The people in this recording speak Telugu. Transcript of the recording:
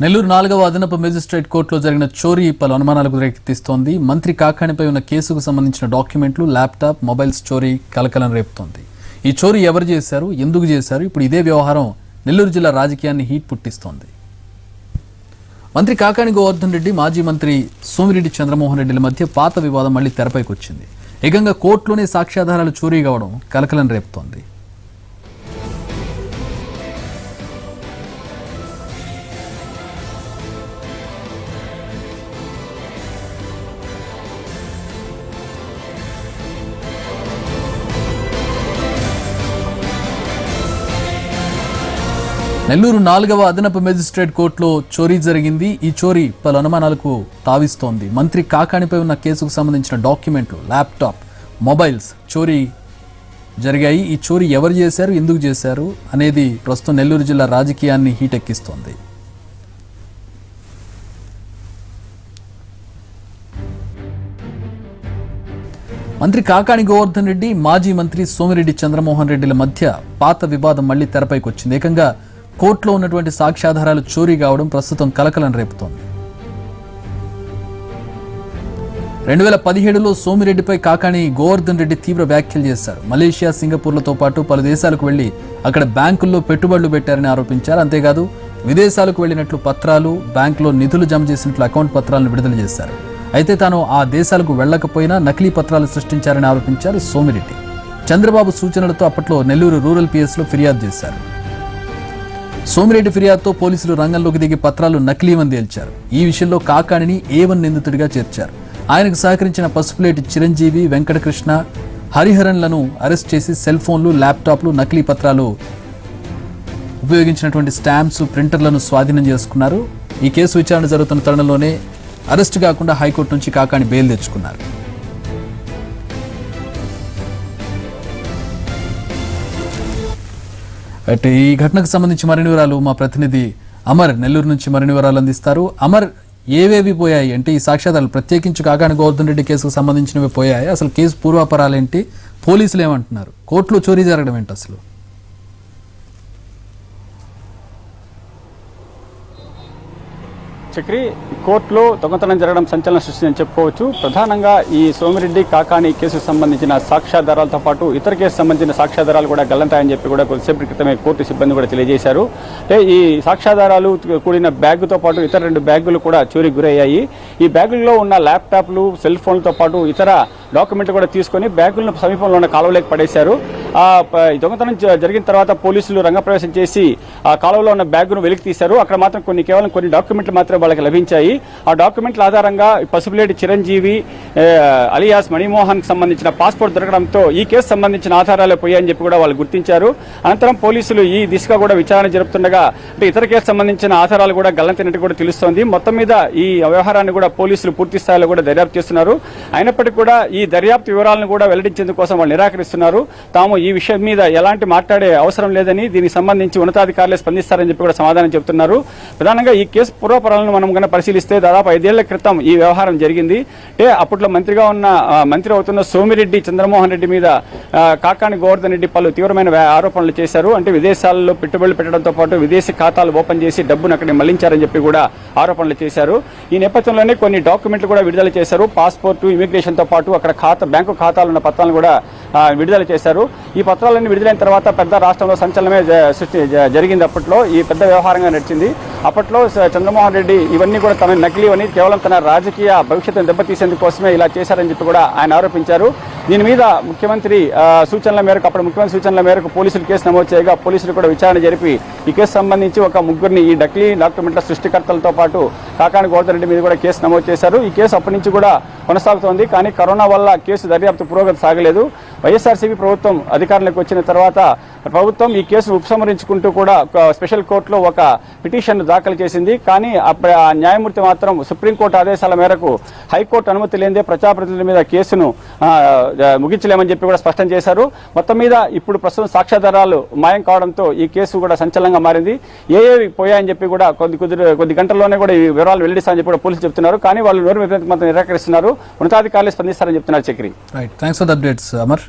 నెల్లూరు 4వ అదనపు మేజిస్ట్రేట్ కోర్టులో జరిగిన చోరీ పలు అనుమానాలకు రేకెత్తిస్తోంది. మంత్రి కాకాణిపై ఉన్న కేసుకు సంబంధించిన డాక్యుమెంట్లు, ల్యాప్టాప్, మొబైల్స్ చోరీ కలకలం రేపుతోంది. ఈ చోరీ ఎవరు చేశారు, ఎందుకు చేశారు? ఇప్పుడు ఇదే వ్యవహారం నెల్లూరు జిల్లా రాజకీయాన్ని హీట్ పుట్టిస్తోంది. మంత్రి కాకాణి గోవర్ధన్ రెడ్డి, మాజీ మంత్రి సోమిరెడ్డి చంద్రమోహన్ రెడ్డిల మధ్య పాత వివాదం మళ్లీ తెరపైకి వచ్చింది. ఏకంగా కోర్టులోనే సాక్ష్యాధారాలు చోరీ కావడం కలకలం రేపుతోంది. నెల్లూరు 4వ అదనపు మేజిస్ట్రేట్ కోర్టులో చోరీ జరిగింది. ఈ చోరీ పలు అనుమానాలకు తావిస్తోంది. మంత్రి కాకాణిపై ఉన్న కేసుకు సంబంధించిన డాక్యుమెంట్లు, ల్యాప్టాప్, మొబైల్స్ చోరీ జరిగాయి. ఈ చోరీ ఎవరు చేశారు, ఎందుకు చేశారు అనేది ప్రస్తుతం నెల్లూరు జిల్లా రాజకీయాన్ని హీటెక్కిస్తోంది. మంత్రి కాకాణి గోవర్ధన్ రెడ్డి, మాజీ మంత్రి సోమిరెడ్డి చంద్రమోహన్ రెడ్డిల మధ్య పాత వివాదం మళ్లీ తెరపైకి వచ్చింది. ఏకంగా కోర్టులో ఉన్నటువంటి సాక్ష్యాధారాలు చోరీ కావడం ప్రస్తుతం కలకలం రేపుతోంది. 2017లో సోమిరెడ్డిపై కాకాణి గోవర్ధన్ రెడ్డి తీవ్ర వ్యాఖ్యలు చేశారు. మలేషియా, సింగపూర్లతో పాటు పలు దేశాలకు వెళ్లి అక్కడ బ్యాంకుల్లో పెట్టుబడులు పెట్టారని ఆరోపించారు. అంతేకాదు విదేశాలకు వెళ్లినట్లు పత్రాలు, బ్యాంకులో నిధులు జమ చేసినట్లు అకౌంట్ పత్రాలను విడుదల చేశారు. అయితే తాను ఆ దేశాలకు వెళ్లకపోయినా నకిలీ పత్రాలు సృష్టించారని ఆరోపించారు సోమిరెడ్డి. చంద్రబాబు సూచనలతో అప్పట్లో నెల్లూరు రూరల్ పిఎస్లో ఫిర్యాదు చేశారు. సోమిరెడ్డి ఫిర్యాదుతో పోలీసులు రంగంలోకి దిగి పత్రాలు నకిలీవని తేల్చారు. ఈ విషయంలో కాకాణిని A1 నిందితుడిగా చేర్చారు. ఆయనకు సహకరించిన పసుపులేటి చిరంజీవి, వెంకటకృష్ణ, హరిహరన్లను అరెస్ట్ చేసి సెల్ ఫోన్లు, ల్యాప్టాప్లు, నకిలీ పత్రాలు ఉపయోగించినటువంటి స్టాంప్స్, ప్రింటర్లను స్వాధీనం చేసుకున్నారు. ఈ కేసు విచారణ జరుగుతున్న తరుణంలోనే అరెస్టు కాకుండా హైకోర్టు నుంచి కాకాణి బెయిల్ తెచ్చుకున్నారు. అయితే ఈ ఘటనకు సంబంధించి మరిన్ని వివరాలు మా ప్రతినిధి అమర్ నెల్లూరు నుంచి మరిన్ని వివరాలు అందిస్తారు. అమర్, ఏవేవి పోయాయి అంటే ఈ సాక్ష్యాధారాలు ప్రత్యేకించి కాకాణి గోవర్ధన్ రెడ్డి కేసుకు సంబంధించినవి పోయాయి? అసలు కేసు పూర్వాపరాలేంటి? పోలీసులు ఏమంటున్నారు? కోర్టులో చోరీ జరగడం ఏంటి అసలు? చక్రి, కోర్టులో దొంగతనం జరగడం సంచలనం సృష్టిందని చెప్పుకోవచ్చు. ప్రధానంగా ఈ సోమిరెడ్డి కాకాణి కేసుకు సంబంధించిన సాక్ష్యాధారాలతో పాటు ఇతర కేసు సంబంధించిన సాక్ష్యాధారాలు కూడా గల్లంతాయని చెప్పి కూడా కొద్దిసేపటి క్రితమే కోర్టు సిబ్బంది కూడా తెలియజేశారు. అంటే ఈ సాక్ష్యాధారాలు కూడిన బ్యాగుతో పాటు ఇతర 2 బ్యాగులు కూడా చోరీకి గురయ్యాయి. ఈ బ్యాగుల్లో ఉన్న ల్యాప్టాప్లు, సెల్ ఫోన్లతో పాటు ఇతర డాక్యుమెంట్లు కూడా తీసుకొని బ్యాగులను సమీపంలో ఉన్న కాలువలోకి పడేశారు. దొంగతనం జరిగిన తర్వాత పోలీసులు రంగప్రవేశం చేసి ఆ కాలువలో ఉన్న బ్యాగును వెలికి తీశారు. అక్కడ మాత్రం కేవలం కొన్ని డాక్యుమెంట్లు మాత్రం వాళ్ళకి లభించాయి. ఆ డాక్యుమెంట్ల ఆధారంగా పసుపులేటి చిరంజీవి అలియాస్ మణిమోహన్ కి సంబంధించిన పాస్పోర్ట్ దొరకడంతో ఈ కేసు సంబంధించిన ఆధారాలు పోయాయని చెప్పి కూడా వాళ్ళు గుర్తించారు. అనంతరం పోలీసులు ఈ దిశగా కూడా విచారణ జరుపుతుండగా అంటే ఇతర కేసు సంబంధించిన ఆధారాలు కూడా గల్లంతైనట్టు కూడా తెలుస్తోంది. మొత్తం మీద ఈ వ్యవహారాన్ని కూడా పోలీసులు పూర్తి స్థాయిలో కూడా దర్యాప్తు చేస్తున్నారు. అయినప్పటికీ కూడా ఈ దర్యాప్తు వివరాలను కూడా వెల్లడించేందుకు కోసం వాళ్ళు నిరాకరిస్తున్నారు. తాము ఈ విషయం మీద ఎలాంటి మాట్లాడే అవసరం లేదని, దీనికి సంబంధించి ఉన్నతాధికారులే స్పందిస్తారని చెప్పి కూడా సమాధానం చెబుతున్నారు. ప్రధానంగా ఈ కేసు పూర్వపరాలను మనం కనుక పరిశీలిస్తే దాదాపు 5 ఏళ్ల క్రితం ఈ వ్యవహారం జరిగింది. అంటే అప్పట్లో మంత్రి అవుతున్న సోమిరెడ్డి చంద్రమోహన్ రెడ్డి మీద కాకాణి గోవర్ధన్ రెడ్డి పలు తీవ్రమైన ఆరోపణలు చేశారు. అంటే విదేశాల్లో పెట్టుబడులు పెట్టడంతో పాటు విదేశీ ఖాతాలు ఓపెన్ చేసి డబ్బును అక్కడికి మళ్లించారని చెప్పి కూడా ఆరోపణలు చేశారు. ఈ నేపథ్యంలోనే కొన్ని డాక్యుమెంట్లు కూడా విడుదల చేశారు. పాస్పోర్టు, ఇమిగ్రేషన్ తో పాటు అక్కడ బ్యాంకు ఖాతాలు ఉన్న పత్రాలను కూడా విడుదల చేశారు. ఈ పత్రాలన్నీ విడుదలైన తర్వాత పెద్ద రాష్ట్రంలో సంచలనమే జరిగింది. అప్పట్లో ఈ పెద్ద వ్యవహారంగా నడిచింది. అప్పట్లో చంద్రమోహన్ రెడ్డి ఇవన్నీ కూడా తన నకిలీవని, కేవలం తన రాజకీయ భవిష్యత్తును దెబ్బతీసేందుకు కోసమే ఇలా చేశారని చెప్పి కూడా ఆయన ఆరోపించారు. దీని మీద ముఖ్యమంత్రి సూచనల మేరకు పోలీసులు కేసు నమోదు చేయగా పోలీసులు కూడా విచారణ జరిపి ఈ కేసు సంబంధించి ఒక 3 ఈ నకిలీ డాక్యుమెంట్ల సృష్టికర్తలతో పాటు కాకాణి గోవర్ధన్ రెడ్డి మీద కూడా కేసు నమోదు చేశారు. ఈ కేసు అప్పటి నుంచి కూడా కొనసాగుతోంది. కానీ కరోనా వల్ల కేసు దర్యాప్తు పురోగతి సాగలేదు. వైఎస్ఆర్సీపీ ప్రభుత్వం అధికారంలోకి వచ్చిన తర్వాత ప్రభుత్వం ఈ కేసును ఉపసంహరించుకుంటూ కూడా స్పెషల్ కోర్టులో ఒక పిటిషన్ దాఖలు చేసింది. కానీ ఆ న్యాయమూర్తి మాత్రం సుప్రీంకోర్టు ఆదేశాల మేరకు హైకోర్టు అనుమతి లేదే ప్రజాప్రతినిధుల మీద కేసును ముగించలేమని చెప్పి కూడా స్పష్టం చేశారు. మొత్తం మీద ఇప్పుడు ప్రస్తుతం సాక్ష్యాధారాలు మాయం కావడంతో ఈ కేసు కూడా సంచలనంగా మారింది. ఏవి పోయాయని చెప్పి కూడా కొద్ది గంటల్లోనే కూడా ఈ వివరాలు వెల్లడిస్తారని చెప్పి కూడా పోలీసులు చెప్తున్నారు. కానీ వాళ్ళు నోరు మాత్రం నిరాకరిస్తున్నారు. ఉన్నతాధికారులు స్పందిస్తారని చెప్తున్నారు. Chakri, right, thanks for the updates Amar.